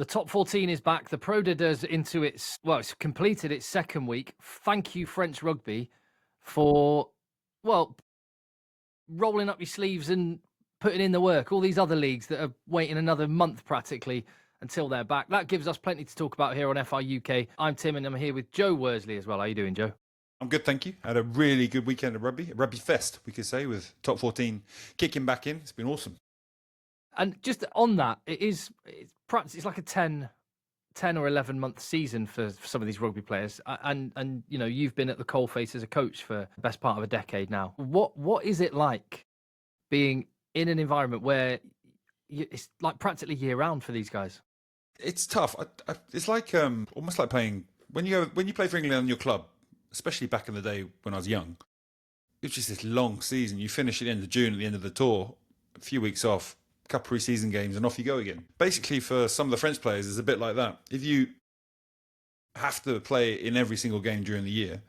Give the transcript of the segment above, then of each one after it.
The top 14 is back. The Pro D2 is into it's completed its second week. Thank you, French Rugby, for, rolling up your sleeves and putting in the work. All these other leagues that are waiting another month practically until they're back. That gives us plenty to talk about here on FI UK. I'm Tim and I'm here with Joe Worsley as well. How you doing, Joe? I'm good, thank you. Had a really good weekend of rugby. A rugby fest, we could say, with top 14 kicking back in. It's been awesome. And just on that, it's like a 10 or 11 month season for some of these rugby players. And you know, you've been at the coalface as a coach for the best part of a decade now. What is it like being in an environment where it's like practically year round for these guys? It's tough. It's like almost like playing when you play for England on your club, especially back in the day when I was young. It was just this long season. You finish at the end of June, at the end of the tour, a few weeks off, a couple pre-season games, and off you go again. Basically, for some of the French players, it's a bit like that. If you have to play in every single game during the year,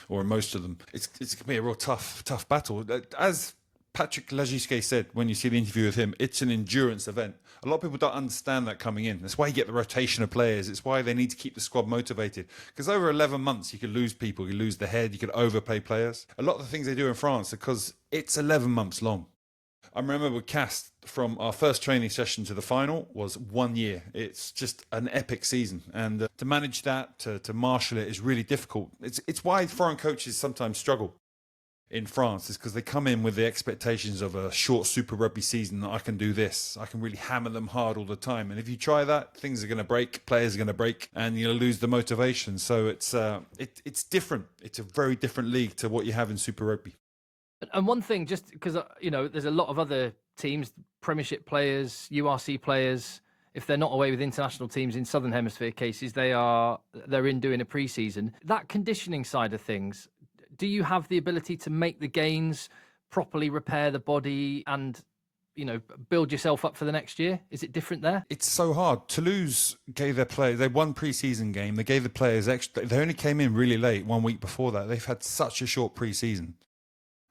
or in most of them, it's going to be a real tough battle. As Patrick Lagisquet said when you see the interview with him, it's an endurance event. A lot of people don't understand that coming in. That's why you get the rotation of players. It's why they need to keep the squad motivated. Because over 11 months, you could lose people. You lose the head. You could overplay players. A lot of the things they do in France, because it's 11 months long. I remember with Cast, from our first training session to the final was 1 year. It's just an epic season. And to manage that, to marshal it is really difficult. It's why foreign coaches sometimes struggle in France, is because they come in with the expectations of a short Super Rugby season, that I can do this. I can really hammer them hard all the time. And if you try that, things are going to break, players are going to break, and you'll lose the motivation. So it's different. It's a very different league to what you have in Super Rugby. And one thing, just because, you know, there's a lot of other teams, Premiership players, URC players, if they're not away with international teams in Southern Hemisphere cases, they're in doing a pre-season. That conditioning side of things, do you have the ability to make the gains, properly repair the body and, you know, build yourself up for the next year? Is it different there? It's so hard. Toulouse gave their players, they won pre-season game. They gave the players extra. They only came in really late 1 week before that. They've had such a short pre-season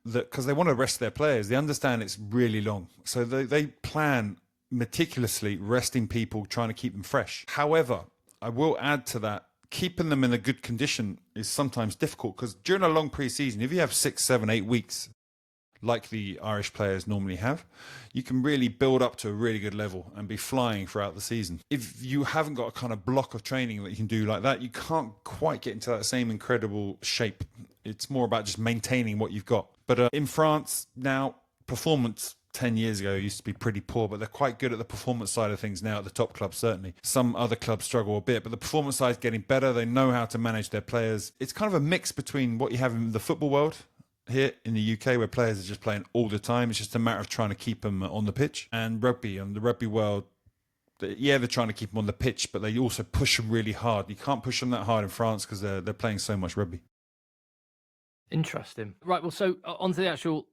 that because they want to rest their players. They understand it's really long. So they plan meticulously, resting people, trying to keep them fresh. However, I will add to that, keeping them in a good condition is sometimes difficult, because during a long pre-season, if you have 6, 7, 8 weeks, like the Irish players normally have, you can really build up to a really good level and be flying throughout the season. If you haven't got a kind of block of training that you can do like that, you can't quite get into that same incredible shape. It's more about just maintaining what you've got. But in France now, performance 10 years ago used to be pretty poor, but they're quite good at the performance side of things now at the top clubs, certainly. Some other clubs struggle a bit, but the performance side is getting better. They know how to manage their players. It's kind of a mix between what you have in the football world here in the UK, where players are just playing all the time. It's just a matter of trying to keep them on the pitch. And rugby, and the rugby world, they're trying to keep them on the pitch, but they also push them really hard. You can't push them that hard in France because they're playing so much rugby. Interesting. Right, well, so on to the actual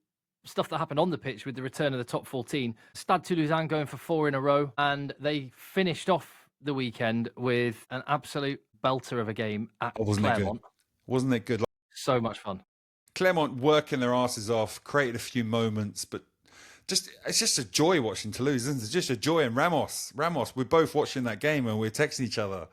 stuff that happened on the pitch with the return of the top 14. Stade Toulousain going for 4 in a row, and they finished off the weekend with an absolute belter of a game at Clermont. Wasn't it good? So much fun. Clermont working their asses off, created a few moments, but it's just a joy watching Toulouse, isn't it? It's just a joy. And Ramos, we're both watching that game and we're texting each other.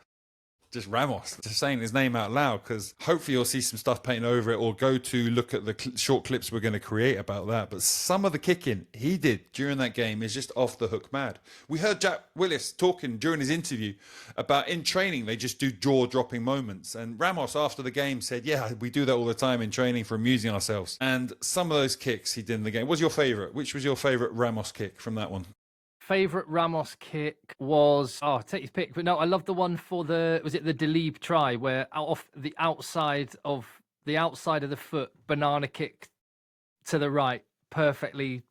Just Ramos, just saying his name out loud, because hopefully you'll see some stuff painted over it, or go to look at the short clips we're going to create about that. But some of the kicking he did during that game is just off the hook mad. We heard Jack Willis talking during his interview about in training they just do jaw-dropping moments, and Ramos after the game said, yeah, we do that all the time in training for amusing ourselves. And some of those kicks he did in the game. What was your favourite? Which was your favourite Ramos kick from that one? Favorite Ramos kick was, take his pick, but no, I love the one for the Delib try, where off the outside of the foot, banana kick to the right, perfectly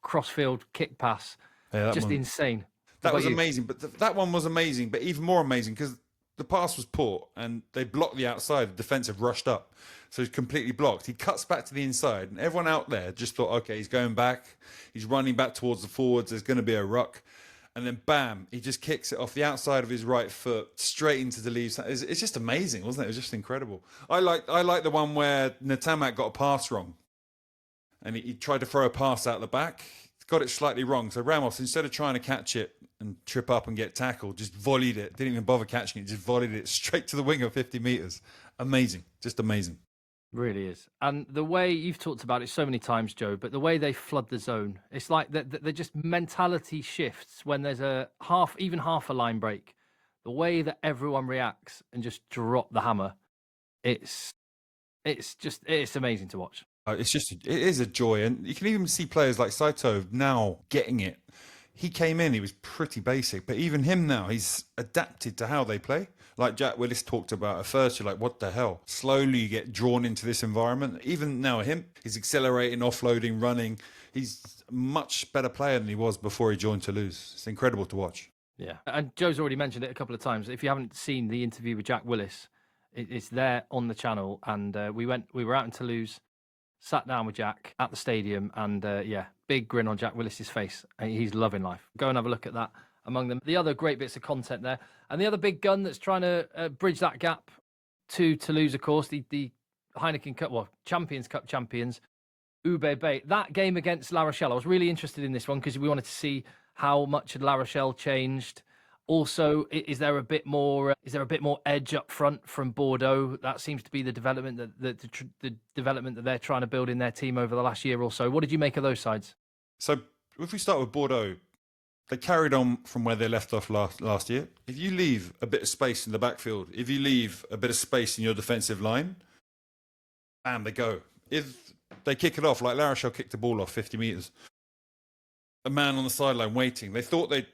crossfield kick pass. Yeah, just insane. That was amazing, but that one was amazing, but even more amazing because the pass was poor and they blocked the outside. The defence had rushed up, so he's completely blocked. He cuts back to the inside, and everyone out there just thought, okay, he's going back. He's running back towards the forwards. There's going to be a ruck. And then, bam, he just kicks it off the outside of his right foot straight into the leaves. It's just amazing, wasn't it? It was just incredible. I like the one where Natamak got a pass wrong. And he tried to throw a pass out the back. got it slightly wrong. So Ramos, instead of trying to catch it and trip up and get tackled, just volleyed it. Didn't even bother catching it. Just volleyed it straight to the wing of 50 metres. Amazing. Just amazing. Really is. And the way you've talked about it so many times, Joe, but the way they flood the zone, it's like they're just mentality shifts when there's even half a line break. The way that everyone reacts and just drop the hammer, it's amazing to watch. It is a joy. And you can even see players like Saito now getting it. He came in, he was pretty basic, but even him now, he's adapted to how they play. Like Jack Willis talked about at first, you're like, what the hell? Slowly you get drawn into this environment. Even now he's accelerating, offloading, running. He's a much better player than he was before he joined Toulouse. It's incredible to watch. Yeah. And Joe's already mentioned it a couple of times. If you haven't seen the interview with Jack Willis, it's there on the channel. And we were out in Toulouse, sat down with Jack at the stadium, and big grin on Jack Willis's face. He's loving life. Go and have a look at that. Among them, the other great bits of content there, and the other big gun that's trying to bridge that gap to Toulouse, of course, the Heineken Cup, Champions Cup champions, UBB. That game against La Rochelle, I was really interested in this one because we wanted to see how much had La Rochelle changed. Also, is there a bit more edge up front from Bordeaux? That seems to be the development the development that they're trying to build in their team over the last year or so. What did you make of those sides? So if we start with Bordeaux, they carried on from where they left off last year. If you leave a bit of space in the backfield, if you leave a bit of space in your defensive line, bam, they go. If they kick it off, like La Rochelle kicked the ball off 50 metres, a man on the sideline waiting, they thought they'd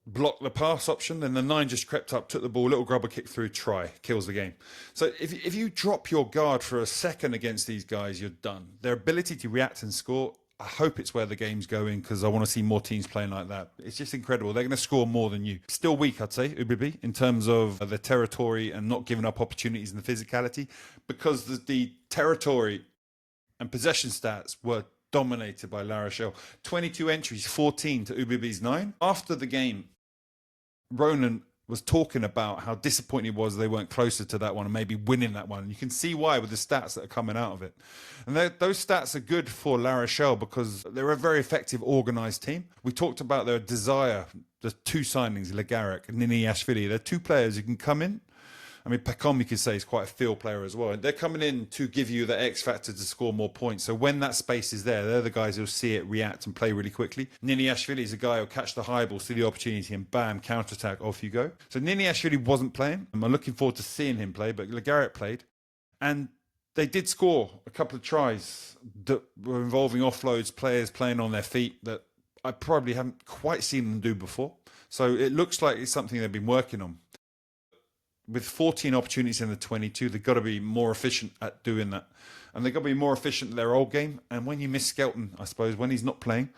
block the pass option, then the 9 just crept up, took the ball, little grubber kick through, try, kills the game. So if you drop your guard for a second against these guys, you're done. Their ability to react and score, I hope it's where the game's going because I want to see more teams playing like that. It's just incredible. They're going to score more than you. Still weak, I'd say, UBB, in terms of the territory and not giving up opportunities and the physicality, because the territory and possession stats were dominated by La Rochelle. 22 entries, 14 to UBB's 9. After the game, Ronan was talking about how disappointing he was they weren't closer to that one and maybe winning that one. And you can see why with the stats that are coming out of it. And those stats are good for La Rochelle because they're a very effective, organised team. We talked about their desire, the 2 signings, Le Garrec and Nini Ashvili. They're 2 players who can come in. I mean, Pacom, you could say, is quite a field player as well. They're coming in to give you the X factor to score more points. So when that space is there, they're the guys who'll see it, react and play really quickly. Nini Ashvili is a guy who'll catch the high ball, see the opportunity and bam, counter-attack, off you go. So Nini Ashvili wasn't playing. I'm looking forward to seeing him play, but Le Garrec played. And they did score a couple of tries that were involving offloads, players playing on their feet that I probably haven't quite seen them do before. So it looks like it's something they've been working on. With 14 opportunities in the 22, they've got to be more efficient at doing that. And they've got to be more efficient at their old game. And when you miss Skelton, I suppose, when he's not playing,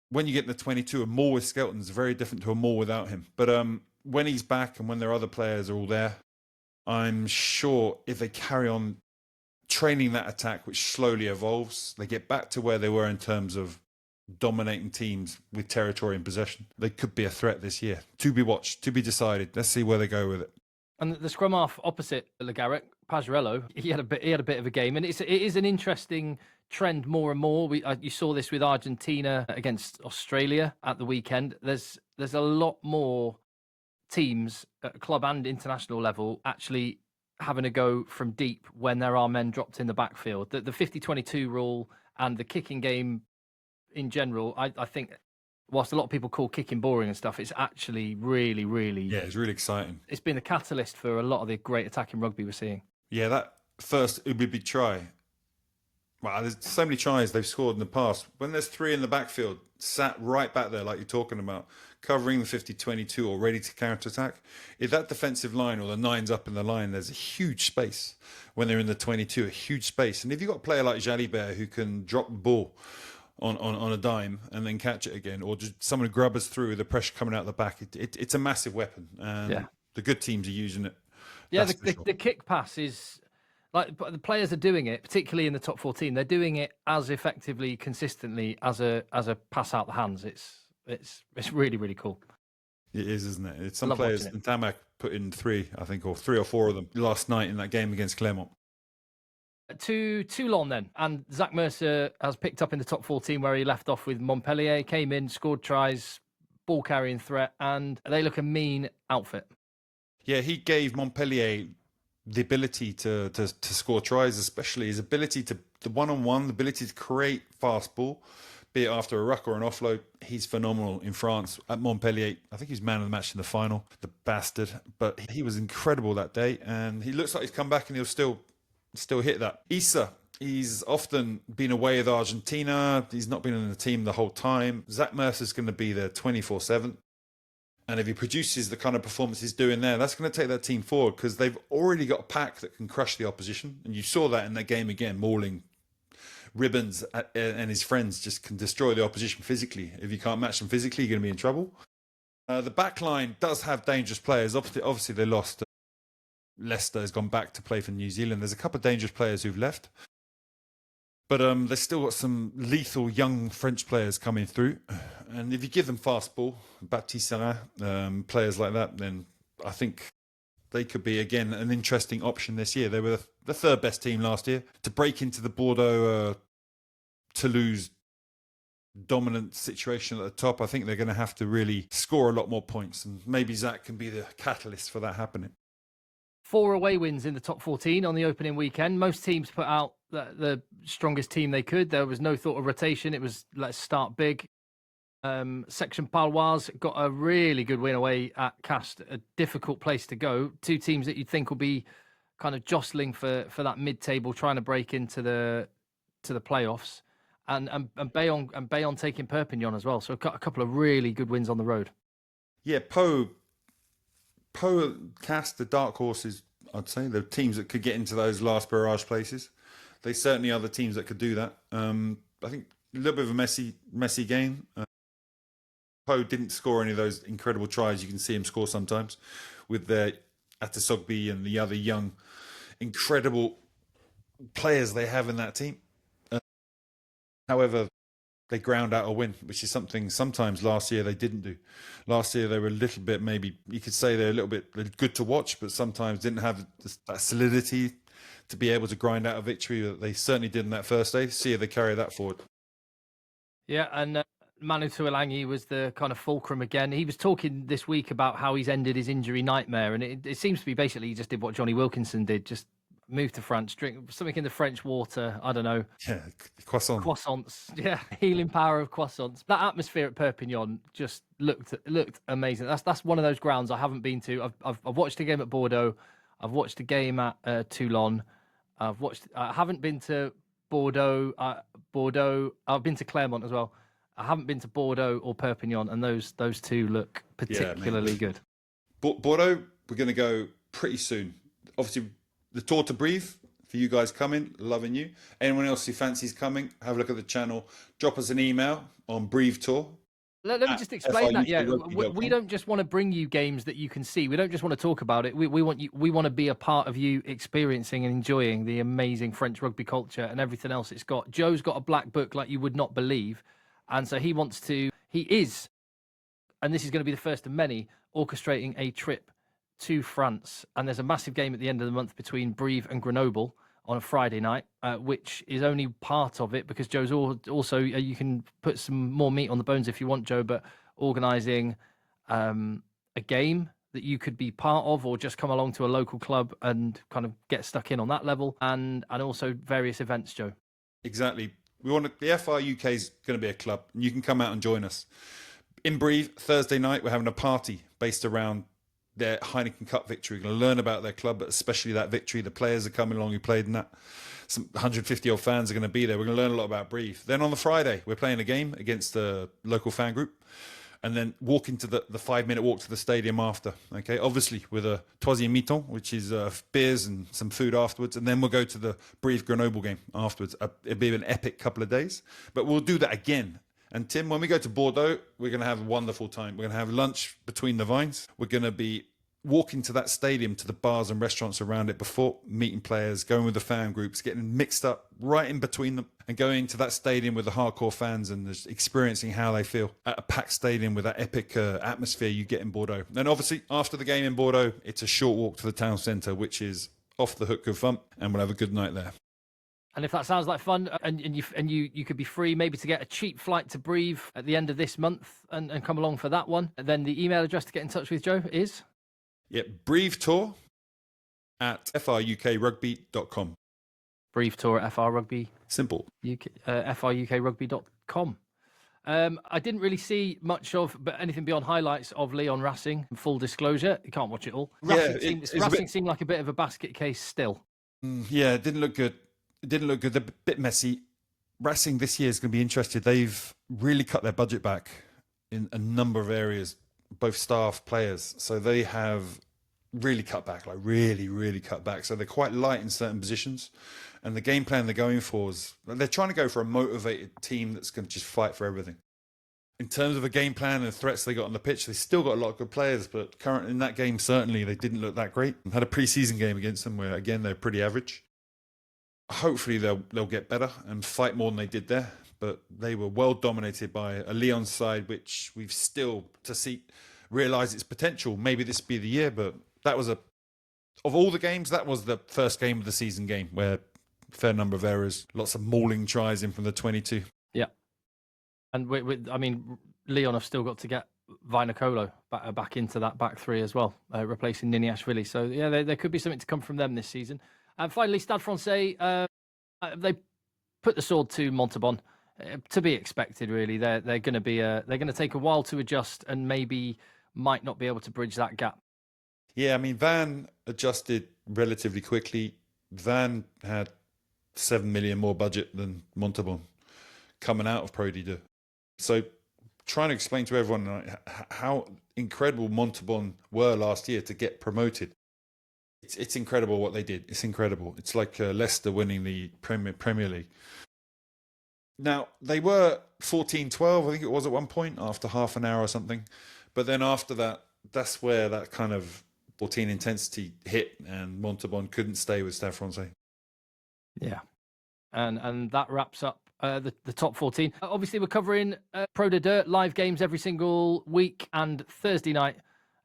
when you get in the 22, a more with Skelton is very different to a more without him. But when he's back and when their other players are all there, I'm sure if they carry on training that attack, which slowly evolves, they get back to where they were in terms of dominating teams with territory and possession. They could be a threat this year. To be watched, to be decided. Let's see where they go with it. And the scrum half opposite Le Garrec, Pajarello, he had a bit of a game, and it is an interesting trend more and more. You saw this with Argentina against Australia at the weekend. There's a lot more teams at club and international level actually having a go from deep when there are men dropped in the backfield. The 50-22 rule and the kicking game in general, I think, whilst a lot of people call kicking boring and stuff, it's actually really, really... Yeah, it's really exciting. It's been the catalyst for a lot of the great attacking rugby we're seeing. Yeah, that first UBB try. Wow, there's so many tries they've scored in the past. When there's 3 in the backfield, sat right back there like you're talking about, covering the 50-22 or ready to counter-attack, if that defensive line or the 9's up in the line, there's a huge space. When they're in the 22, a huge space. And if you've got a player like Jalibert who can drop the ball on a dime and then catch it again, or just someone who grubbers through the pressure coming out the back, it's a massive weapon. And the good teams are using it. Yeah, the kick pass is... Like the players are doing it, particularly in the top 14. They're doing it as effectively, consistently as a pass out the hands. It's really, really cool. It is, isn't it? It's some players. And Tamak put in 3, I think, or 3 or 4 of them last night in that game against Clermont. To Toulon then, and Zach Mercer has picked up in the top 14 where he left off with Montpellier, came in, scored tries, ball carrying threat, and they look a mean outfit. Yeah, he gave Montpellier the ability to score tries, especially his ability to the one-on-one, the ability to create fast ball, be it after a ruck or an offload. He's phenomenal in France at Montpellier. I think he's man of the match in the final, the bastard. But he was incredible that day, and he looks like he's come back and he'll still hit that. Issa, he's often been away with Argentina. He's not been in the team the whole time. Zach Mercer's going to be there 24/7. And if he produces the kind of performance he's doing there, that's going to take that team forward because they've already got a pack that can crush the opposition. And you saw that in that game again. Mauling, Ribbons and his friends just can destroy the opposition physically. If you can't match them physically, you're going to be in trouble. The back line does have dangerous players. Obviously they lost. Leicester has gone back to play for New Zealand. There's a couple of dangerous players who've left. But they've still got some lethal young French players coming through. And if you give them fast ball, Baptiste Serin, players like that, then I think they could be, again, an interesting option this year. They were the third best team last year. To break into the Bordeaux, Toulouse dominant situation at the top, I think they're going to have to really score a lot more points. And maybe Zach can be the catalyst for that happening. 4 away wins in the top 14 on the opening weekend. Most teams put out the strongest team they could. There was no thought of rotation. It was let's start big. Section Paloise got a really good win away at Castres, a difficult place to go. 2 teams that you'd think will be kind of jostling for that mid-table, trying to break into the playoffs. And Bayonne taking Perpignan as well. So a couple of really good wins on the road. Yeah, Pau, Castres, the dark horses, I'd say, the teams that could get into those last barrage places. They certainly are the teams that could do that. I think a little bit of a messy game. Pau didn't score any of those incredible tries. You can see him score sometimes with their Atasogbi and the other young, incredible players they have in that team. However, they ground out a win, which is something sometimes last year they didn't do. Last year they were a little bit, maybe you could say they're a little bit good to watch, but sometimes didn't have that solidity to be able to grind out a victory that they certainly did in that first day. See if they carry that forward. Yeah, and Manu Tuilangi was the kind of fulcrum again. He was talking this week about how he's ended his injury nightmare, and it seems to be basically he just did what Johnny Wilkinson did, just moved to France, drink something in the French water. I don't know. Yeah, croissants. Yeah, healing power of croissants. That atmosphere at Perpignan just looked amazing. That's one of those grounds I haven't been to. I've watched a game at Bordeaux. I've watched a game at Toulon. I haven't been to Bordeaux. I've been to Clermont as well. I haven't been to Bordeaux or Perpignan, and those 2 look particularly good. Bordeaux, we're going to go pretty soon. Obviously, the Tour to Brive for you guys coming, loving you. Anyone else who fancies coming, have a look at the channel. Drop us an email on Brive Tour. Let me just explain that. Yeah, we don't just want to bring you games that you can see. We don't just want to talk about it. We want you. We want to be a part of you experiencing and enjoying the amazing French rugby culture and everything else it's got. Joe's got a black book like you would not believe, and so he is, and this is going to be the first of many, orchestrating a trip to France. And there's a massive game at the end of the month between Brive and Grenoble on a Friday night, which is only part of it because Joe's also, you can put some more meat on the bones if you want, Joe, but organising a game that you could be part of or just come along to a local club and kind of get stuck in on that level, and also various events, Joe. Exactly. The FR UK is going to be a club, and you can come out and join us. In Brive, Thursday night, we're having a party based around their Heineken Cup victory. We're going to learn about their club, but especially that victory. The players are coming along who played in that. Some 150 odd fans are going to be there. We're going to learn a lot about Brive. Then on the Friday, we're playing a game against the local fan group, and then walk into the 5-minute walk to the stadium after. Okay, obviously with a troisième mi-temps, which is beers and some food afterwards, and then we'll go to the Brive Grenoble game afterwards. It'll be an epic couple of days, but we'll do that again. And Tim, when we go to Bordeaux, we're going to have a wonderful time. We're going to have lunch between the vines. We're going to be walking to that stadium, to the bars and restaurants around it before meeting players, going with the fan groups, getting mixed up right in between them, and going to that stadium with the hardcore fans and just experiencing how they feel at a packed stadium with that epic atmosphere you get in Bordeaux. And obviously, after the game in Bordeaux, it's a short walk to the town centre, which is off the hook good fun, and we'll have a good night there. And if that sounds like fun, and you could be free maybe to get a cheap flight to Brive at the end of this month and come along for that one, then the email address to get in touch with Joe is? Yeah, Brive Tour at frukrugby.com. Brief tour at FRRugby. Simple. frukrugby.com. I didn't really see much of, but anything beyond highlights of Lyon Racing. Full disclosure, you can't watch it all. Racing seemed like a bit of a basket case still. Yeah, it didn't look good. It didn't look good. They're a bit messy. Racing this year is going to be interested. They've really cut their budget back in a number of areas, both staff, players. So they have really cut back, like really, really cut back. So they're quite light in certain positions. And the game plan they're going for is they're trying to go for a motivated team that's going to just fight for everything. In terms of a game plan and the threats they got on the pitch, they still got a lot of good players, but currently in that game, certainly they didn't look that great. Had a pre-season game against them where, again, they're pretty average. Hopefully they'll get better and fight more than they did there, but they were well dominated by a Lyon side, which we've still to see realise its potential. Maybe this be the year, but that was of all the games, that was the first game of the season game where a fair number of errors, lots of mauling tries in from the 22. Yeah. And I mean, Lyon have still got to get Vainicolo back into that back three as well, replacing Niniashvili. So, yeah, there could be something to come from them this season. And finally, Stade Francais, they put the sword to Montauban. To be expected, really. They're going to take a while to adjust and maybe might not be able to bridge that gap. Yeah, I mean, Van adjusted relatively quickly. Van had 7 million more budget than Montauban coming out of Pro D2. So trying to explain to everyone how incredible Montauban were last year to get promoted. It's incredible what they did. It's incredible. It's like Leicester winning the Premier League. Now, they were 14-12, I think it was at one point, after half an hour or something. But then after that, that's where that kind of 14 intensity hit and Montauban couldn't stay with Stade Francais. Yeah. And that wraps up the top 14. Obviously, we're covering Pro D2 live games every single week, and Thursday night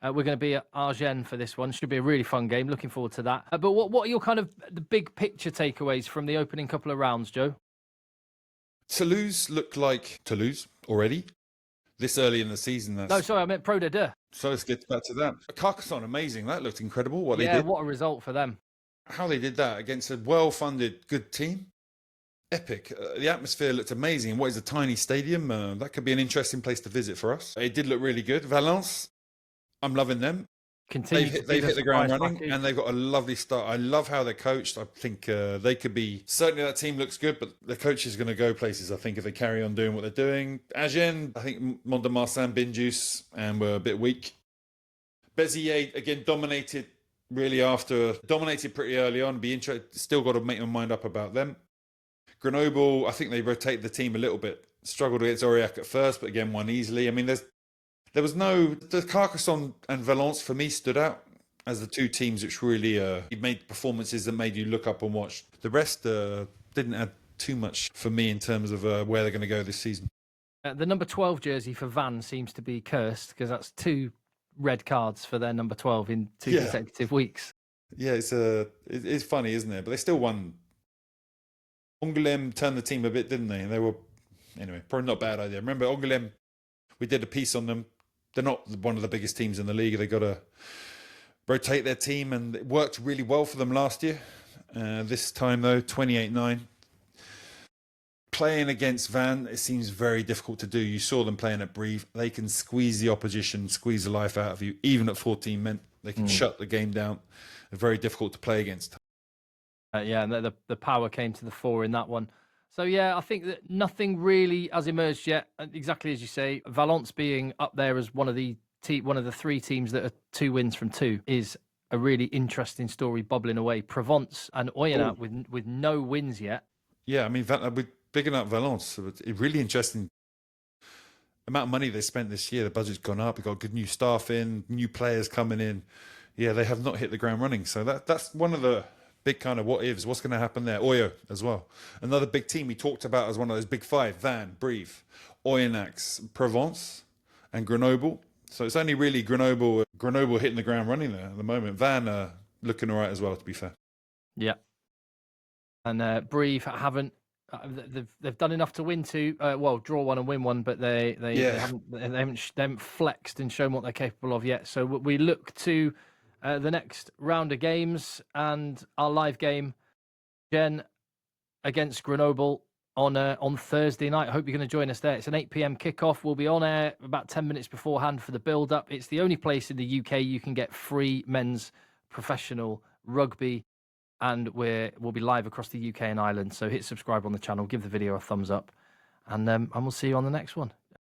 we're going to be at Agen for this one. Should be a really fun game. Looking forward to that. But what are your kind of the big picture takeaways from the opening couple of rounds, Joe? Toulouse looked like Toulouse already this early in the season. No, sorry, I meant Pro D2. So let's get back to that. Carcassonne, amazing. That looked incredible what they did. Yeah, what a result for them. How they did that against a well-funded, good team. Epic. The atmosphere looked amazing. What is a tiny stadium? That could be an interesting place to visit for us. It did look really good. Valence, I'm loving them. They've hit the ground running and they've got a lovely start. I love how they're coached. I think they could be... Certainly that team looks good, but the coach is going to go places, I think, if they carry on doing what they're doing. Agen, I think Mont-de-Marsan bin juice and were a bit weak. Béziers, again, dominated pretty early on. Be interested. Still got to make my mind up about them. Grenoble, I think they rotated the team a little bit. Struggled against Aurillac at first, but again won easily. I mean, the Carcassonne and Valence for me stood out as the two teams which really made performances that made you look up and watch. The rest didn't add too much for me in terms of where they're going to go this season. The number 12 jersey for Van seems to be cursed because that's 2 red cards for their number 12 in 2 consecutive weeks. Yeah, it's funny, isn't it? But they still won. Angoulême turned the team a bit, didn't they? And they were, anyway, probably not a bad idea. Remember, Angoulême, we did a piece on them. They're not one of the biggest teams in the league. They got to rotate their team, and it worked really well for them last year. This time, though, 28-9. Playing against Van, it seems very difficult to do. You saw them playing at Brive. They can squeeze the opposition, squeeze the life out of you. Even at 14 men, they can shut the game down. They're very difficult to play against. Yeah, and the power came to the fore in that one. So, yeah, I think that nothing really has emerged yet. Exactly as you say, Valence being up there as one of the 3 teams that are 2 wins from 2 is a really interesting story bubbling away. Provence and Oyonnax with no wins yet. Yeah, I mean, we're bigging up Valence. It's really interesting. The amount of money they spent this year, the budget's gone up. We've got good new staff in, new players coming in. Yeah, they have not hit the ground running. So that's one of the big kind of what ifs. What's going to happen there? Oyo as well. Another big team we talked about as one of those big 5. Van, Brive, Oyonnax, Provence and Grenoble. So it's only really Grenoble hitting the ground running there at the moment. Van looking all right as well, to be fair. Yeah. And Brive haven't. They've done enough to win two. Draw one and win one, but they haven't flexed and shown what they're capable of yet. So we look to the next round of games and our live game, Jen, against Grenoble on Thursday night. I hope you're going to join us there. It's an 8 p.m. kickoff. We'll be on air about 10 minutes beforehand for the build-up. It's the only place in the UK you can get free men's professional rugby. And we'll be live across the UK and Ireland. So hit subscribe on the channel, give the video a thumbs up, and we'll see you on the next one.